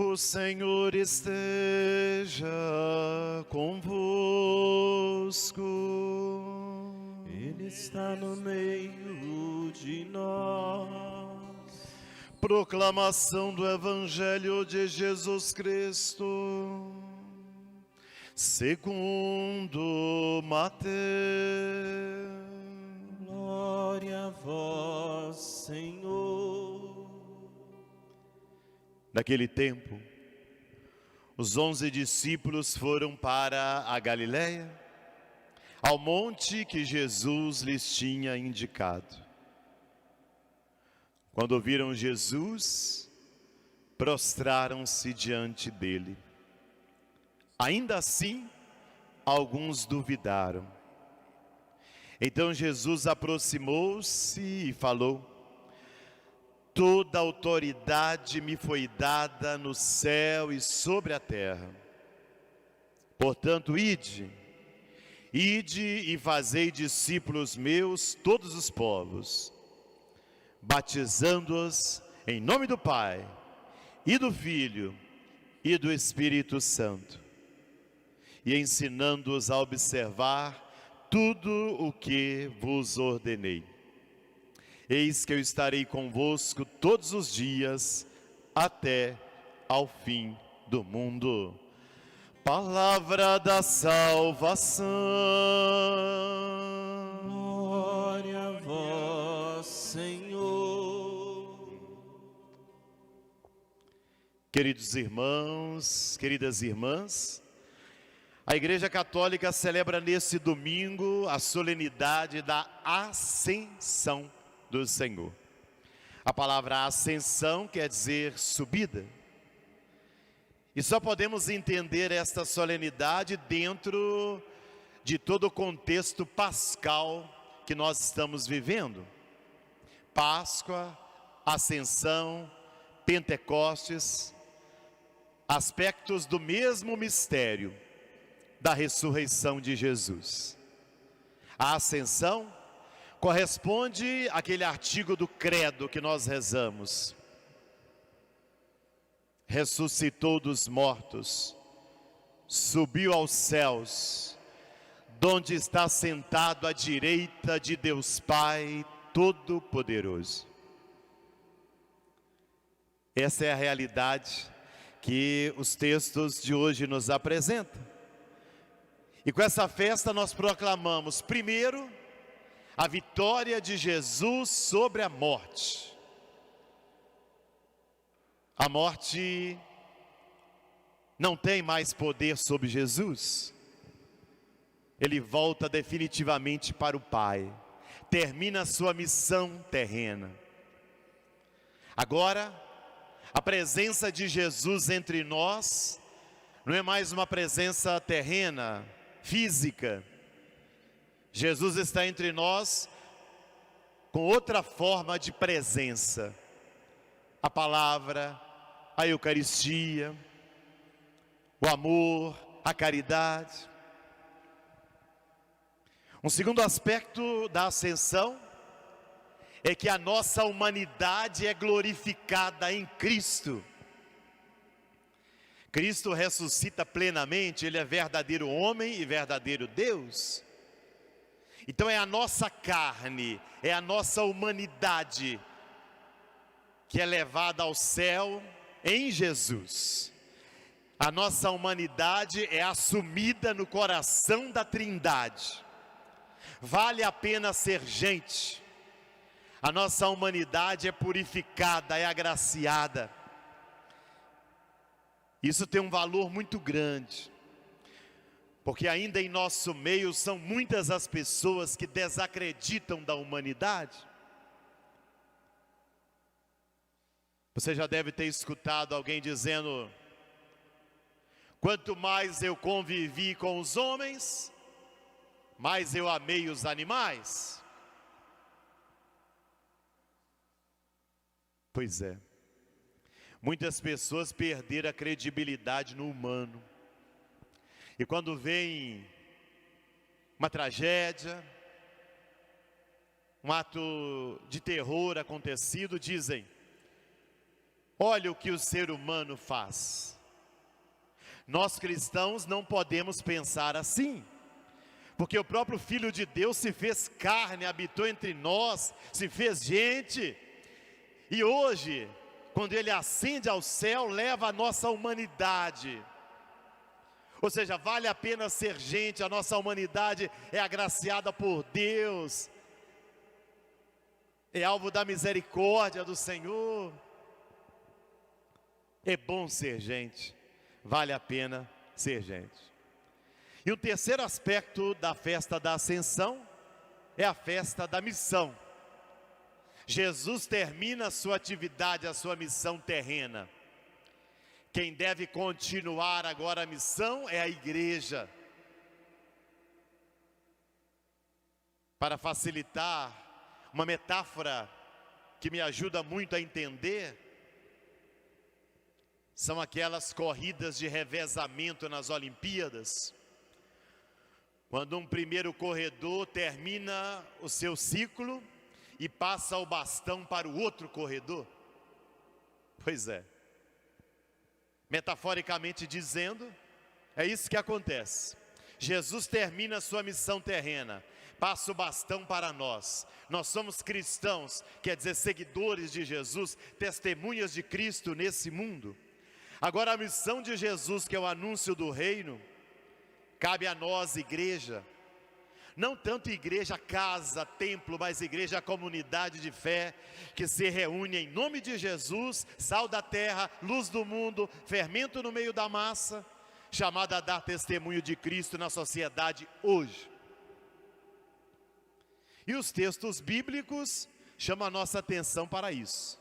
O Senhor esteja convosco. Ele está no meio de nós. Proclamação do Evangelho de Jesus Cristo, segundo Mateus. Glória a vós, Senhor. Naquele tempo, os 11 discípulos foram para a Galiléia, ao monte que Jesus lhes tinha indicado. Quando viram Jesus, prostraram-se diante dele. Ainda assim, alguns duvidaram. Então Jesus aproximou-se e falou: toda autoridade me foi dada no céu e sobre a terra. Portanto, ide e fazei discípulos meus todos os povos, batizando-os em nome do Pai, e do Filho, e do Espírito Santo, e ensinando-os a observar tudo o que vos ordenei. Eis que eu estarei convosco todos os dias, até ao fim do mundo. Palavra da salvação. Glória a vós, Senhor. Queridos irmãos, queridas irmãs, a Igreja Católica celebra nesse domingo a solenidade da Ascensão do Senhor. A palavra ascensão quer dizer subida. E só podemos entender esta solenidade dentro de todo o contexto pascal que nós estamos vivendo. Páscoa, Ascensão, Pentecostes, aspectos do mesmo mistério da ressurreição de Jesus. A ascensão corresponde àquele artigo do credo que nós rezamos. Ressuscitou dos mortos, subiu aos céus, donde está sentado à direita de Deus Pai Todo-Poderoso. Essa é a realidade que os textos de hoje nos apresentam. E com essa festa nós proclamamos, primeiro, a vitória de Jesus sobre a morte. A morte não tem mais poder sobre Jesus. Ele volta definitivamente para o Pai. Termina a sua missão terrena. Agora, a presença de Jesus entre nós não é mais uma presença terrena, física. Jesus está entre nós com outra forma de presença. A palavra, a Eucaristia, o amor, a caridade. Um segundo aspecto da ascensão é que a nossa humanidade é glorificada em Cristo. Cristo ressuscita plenamente, Ele é verdadeiro homem e verdadeiro Deus. Então é a nossa carne, é a nossa humanidade que é levada ao céu em Jesus. A nossa humanidade é assumida no coração da Trindade. Vale a pena ser gente. A nossa humanidade é purificada, é agraciada. Isso tem um valor muito grande, porque ainda em nosso meio são muitas as pessoas que desacreditam da humanidade. Você já deve ter escutado alguém dizendo: quanto mais eu convivi com os homens, mais eu amei os animais. Pois é. Muitas pessoas perderam a credibilidade no humano. E quando vem uma tragédia, um ato de terror acontecido, dizem: Olha o que o ser humano faz. Nós cristãos não podemos pensar assim, porque o próprio Filho de Deus se fez carne, habitou entre nós, se fez gente, e hoje, quando Ele ascende ao céu, leva a nossa humanidade. Ou seja, vale a pena ser gente, a nossa humanidade é agraciada por Deus, é alvo da misericórdia do Senhor. É bom ser gente, vale a pena ser gente. E o terceiro aspecto da festa da Ascensão é a festa da missão. Jesus termina a sua atividade, a sua missão terrena. Quem deve continuar agora a missão é a igreja. Para facilitar, uma metáfora que me ajuda muito a entender, são aquelas corridas de revezamento nas Olimpíadas. Quando um primeiro corredor termina o seu ciclo e passa o bastão para o outro corredor. Pois é. Metaforicamente dizendo, é isso que acontece. Jesus termina a sua missão terrena, passa o bastão para nós. Nós somos cristãos, quer dizer, seguidores de Jesus, testemunhas de Cristo nesse mundo. Agora a missão de Jesus, que é o anúncio do reino, cabe a nós, igreja. Não tanto igreja, casa, templo, mas igreja, comunidade de fé, que se reúne em nome de Jesus, sal da terra, luz do mundo, fermento no meio da massa, chamada a dar testemunho de Cristo na sociedade hoje. E os textos bíblicos chamam a nossa atenção para isso.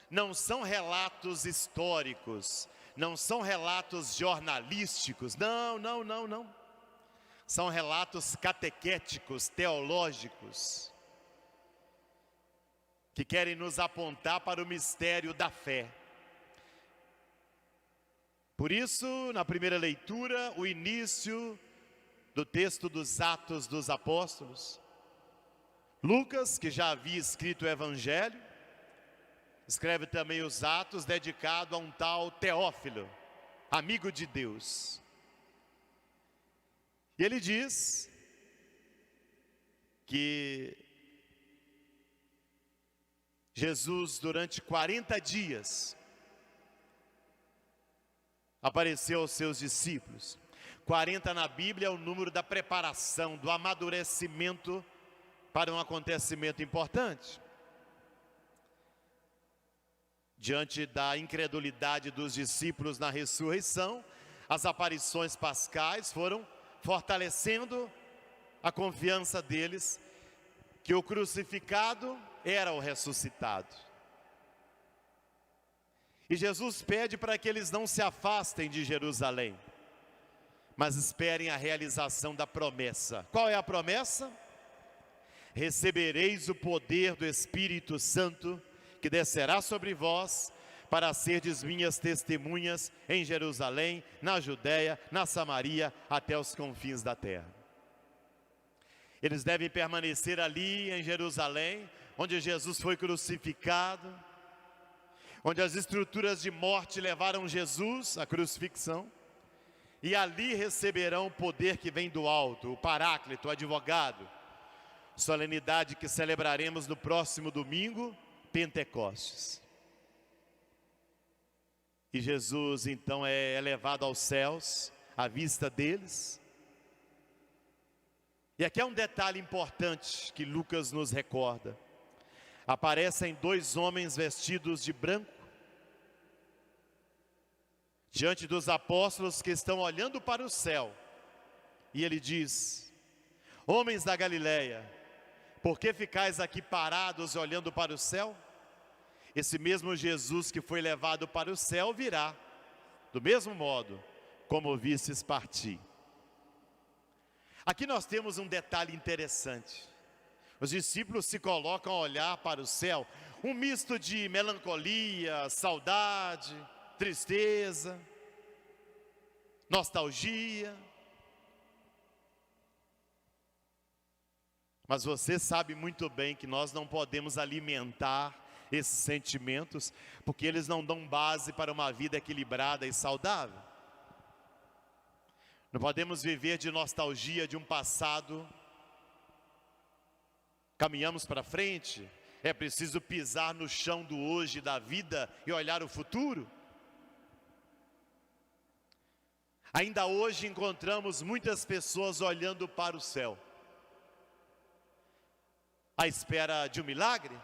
Não são relatos históricos, não são relatos jornalísticos, não. São relatos catequéticos, teológicos, que querem nos apontar para o mistério da fé. Por isso, na primeira leitura, o início do texto dos Atos dos Apóstolos. Lucas, que já havia escrito o Evangelho, escreve também os Atos, dedicado a um tal Teófilo, amigo de Deus. E ele diz que Jesus, durante 40 dias, apareceu aos seus discípulos. 40 na Bíblia é o número da preparação, do amadurecimento para um acontecimento importante. Diante da incredulidade dos discípulos na ressurreição, as aparições pascais foram fortalecendo a confiança deles que o crucificado era o ressuscitado. E Jesus pede para que eles não se afastem de Jerusalém, mas esperem a realização da promessa. Qual é a promessa? Recebereis o poder do Espírito Santo, que descerá sobre vós, para serdes minhas testemunhas em Jerusalém, na Judéia, na Samaria, até os confins da terra. Eles devem permanecer ali em Jerusalém, onde Jesus foi crucificado, onde as estruturas de morte levaram Jesus à crucifixão, e ali receberão o poder que vem do alto, o Paráclito, o advogado, solenidade que celebraremos no próximo domingo, Pentecostes. E Jesus então é elevado aos céus, à vista deles. E aqui é um detalhe importante que Lucas nos recorda. Aparecem dois homens vestidos de branco, diante dos apóstolos que estão olhando para o céu. E ele diz: homens da Galileia, por que ficais aqui parados olhando para o céu? Esse mesmo Jesus que foi levado para o céu virá, do mesmo modo como o vistes partir. Aqui nós temos um detalhe interessante. Os discípulos se colocam a olhar para o céu, um misto de melancolia, saudade, tristeza, nostalgia. Mas você sabe muito bem que nós não podemos alimentar esses sentimentos, porque eles não dão base para uma vida equilibrada e saudável. Não podemos viver de nostalgia de um passado. Caminhamos para frente, é preciso pisar no chão do hoje da vida e olhar o futuro. Ainda hoje encontramos muitas pessoas olhando para o céu, à espera de um milagre,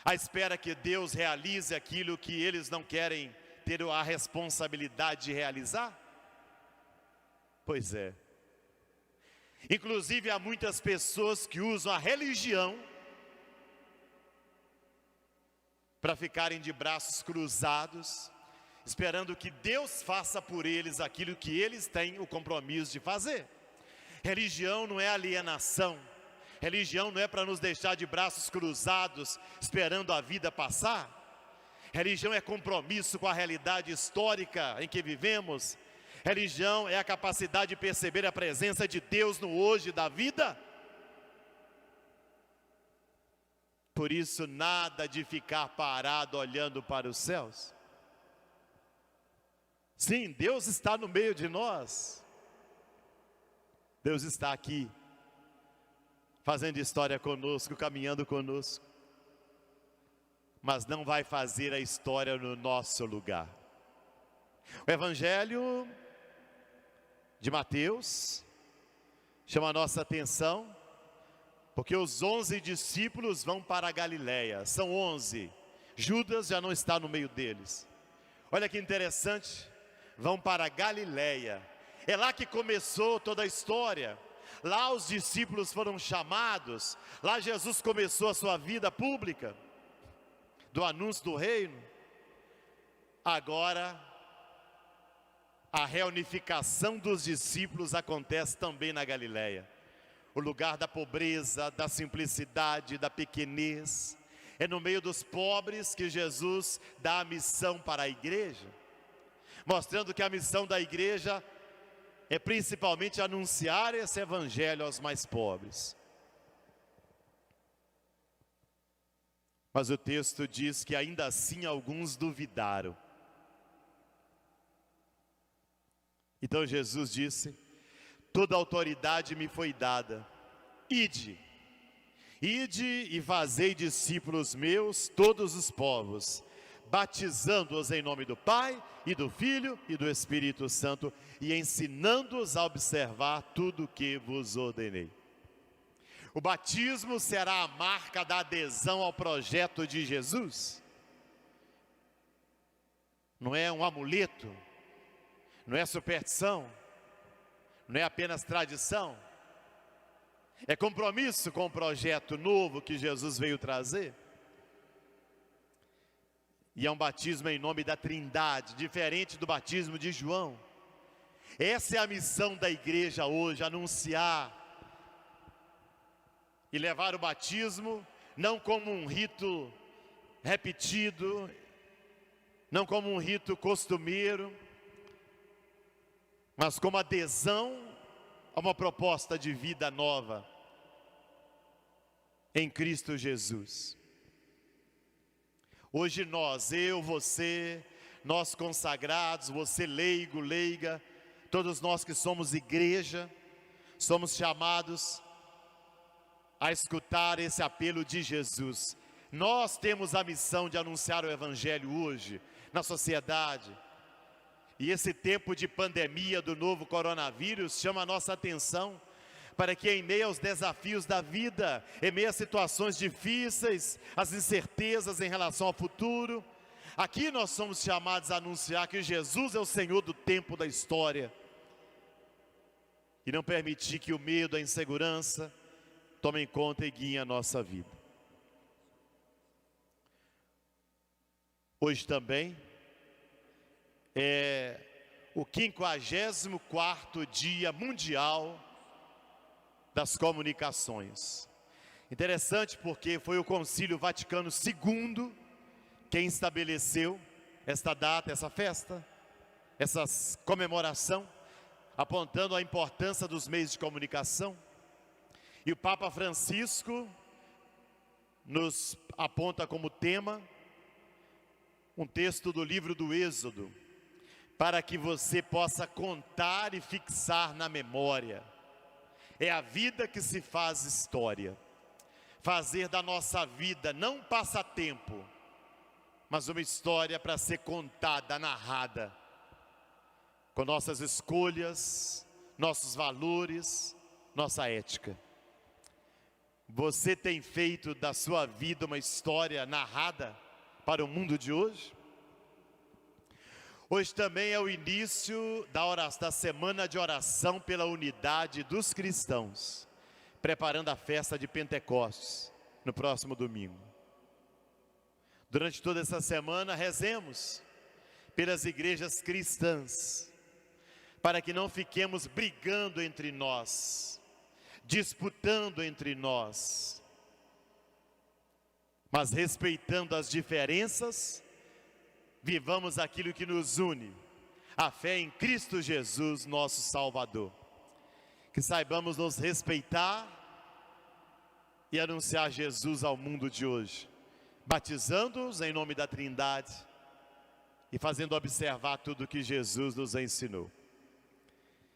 à espera que Deus realize aquilo que eles não querem ter a responsabilidade de realizar. Pois é. Inclusive há muitas pessoas que usam a religião para ficarem de braços cruzados, esperando que Deus faça por eles aquilo que eles têm o compromisso de fazer. Religião não é alienação. Religião não é para nos deixar de braços cruzados, esperando a vida passar. Religião é compromisso com a realidade histórica em que vivemos. Religião é a capacidade de perceber a presença de Deus no hoje da vida. Por isso, nada de ficar parado olhando para os céus. Sim, Deus está no meio de nós. Deus está aqui, fazendo história conosco, caminhando conosco. Mas não vai fazer a história no nosso lugar. O Evangelho de Mateus chama a nossa atenção, porque os 11 discípulos vão para a Galileia. São 11. Judas já não está no meio deles. Olha que interessante. Vão para a Galileia. É lá que começou toda a história. Lá os discípulos foram chamados. Lá Jesus começou a sua vida pública, do anúncio do reino. Agora, a reunificação dos discípulos acontece também na Galileia. O lugar da pobreza, da simplicidade, da pequenez. É no meio dos pobres que Jesus dá a missão para a igreja, mostrando que a missão da igreja é principalmente anunciar esse evangelho aos mais pobres. Mas o texto diz que ainda assim alguns duvidaram. Então Jesus disse: toda autoridade me foi dada. Ide e fazei discípulos meus todos os povos, batizando-os em nome do Pai, e do Filho, e do Espírito Santo, e ensinando-os a observar tudo o que vos ordenei. O batismo será a marca da adesão ao projeto de Jesus. Não é um amuleto, não é superstição, não é apenas tradição. É compromisso com o projeto novo que Jesus veio trazer. E é um batismo em nome da Trindade, diferente do batismo de João. Essa é a missão da igreja hoje, anunciar e levar o batismo não como um rito repetido, não como um rito costumeiro, mas como adesão a uma proposta de vida nova em Cristo Jesus. Hoje nós, eu, você, nós consagrados, você leigo, leiga, todos nós que somos igreja, somos chamados a escutar esse apelo de Jesus. Nós temos a missão de anunciar o Evangelho hoje, na sociedade. E esse tempo de pandemia do novo coronavírus chama a nossa atenção para que em meio aos desafios da vida, em meio às situações difíceis, as incertezas em relação ao futuro, aqui nós somos chamados a anunciar que Jesus é o Senhor do tempo da história. E não permitir que o medo, a insegurança tomem conta e guiem a nossa vida. Hoje também é o 54º Dia Mundial das Comunicações. Interessante porque foi o Concílio Vaticano II quem estabeleceu esta data, essa festa, essa comemoração, apontando a importância dos meios de comunicação. E o Papa Francisco nos aponta como tema um texto do livro do Êxodo, para que você possa contar e fixar na memória. É a vida que se faz história. Fazer da nossa vida não um passatempo, mas uma história para ser contada, narrada, com nossas escolhas, nossos valores, nossa ética. Você tem feito da sua vida uma história narrada para o mundo de hoje? Hoje também é o início da semana de oração pela unidade dos cristãos, preparando a festa de Pentecostes no próximo domingo. Durante toda essa semana, rezemos pelas igrejas cristãs, para que não fiquemos brigando entre nós, disputando entre nós, mas respeitando as diferenças, vivamos aquilo que nos une, a fé em Cristo Jesus, nosso Salvador. Que saibamos nos respeitar e anunciar Jesus ao mundo de hoje, batizando-os em nome da Trindade e fazendo observar tudo o que Jesus nos ensinou.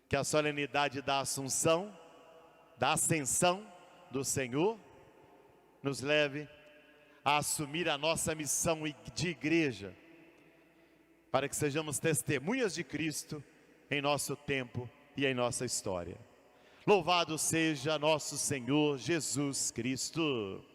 Que a solenidade da Assunção, da Ascensão do Senhor, nos leve a assumir a nossa missão de igreja, para que sejamos testemunhas de Cristo em nosso tempo e em nossa história. Louvado seja nosso Senhor Jesus Cristo.